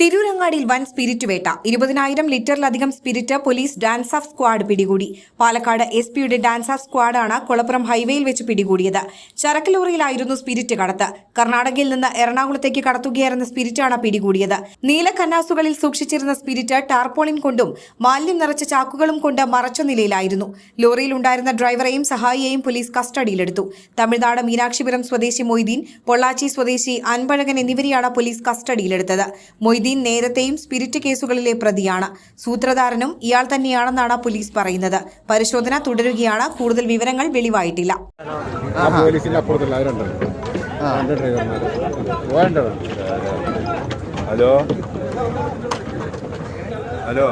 തിരൂരങ്ങാടിയിൽ വൻ സ്പിരിറ്റ് വേട്ട 20,000 ലിറ്ററിലധികം spirit police dance of squad Palakkad. പാലക്കാട് എസ്.പിയുടെ ഡാൻസ് ഓഫ് സ്ക്വാഡാണ് കൊളപ്പുറം ഹൈവേയിൽ വെച്ച് പിടികൂടിയത്. ചരക്ക് ലോറിയിലായിരുന്നു സ്പിരിറ്റ് കടത്ത്. കർണാടകയിൽ നിന്ന് എറണാകുളത്തേക്ക് കടത്തുകയായിരുന്ന സ്പിരിറ്റാണ് പിടികൂടിയത്. നീല കന്നാസുകളിൽ സൂക്ഷിച്ചിരുന്ന സ്പിരിറ്റ് ടാർപോളിൻ കൊണ്ടും മാലിന്യം നിറച്ച ചാക്കുകളും കൊണ്ട് മറച്ച നിലയിലായിരുന്നു. ലോറിയിലുണ്ടായിരുന്ന ഡ്രൈവറെയും സഹായിയെയും പോലീസ് കസ്റ്റഡിയിലെടുത്തു. തമിഴ്നാട് മീനാക്ഷിപുരം സ്വദേശി മൊയ്തീൻ, പൊള്ളാച്ചി സ്വദേശി അൻപഴകൻ എന്നിവരെയാണ് പോലീസ് കസ്റ്റഡിയിലെടുത്തത്. മൊയ്തീൻ നേരത്തെയും സ്പിരിറ്റ് കേസുകളിലെ പ്രതിയാണ്. സൂത്രധാരനും ഇയാൾ തന്നെയാണെന്നാണ് പോലീസ് പറയുന്നത്. പരിശോധന തുടരുകയാണ്. കൂടുതൽ വിവരങ്ങൾ വെളിവായിട്ടില്ല. ഹലോ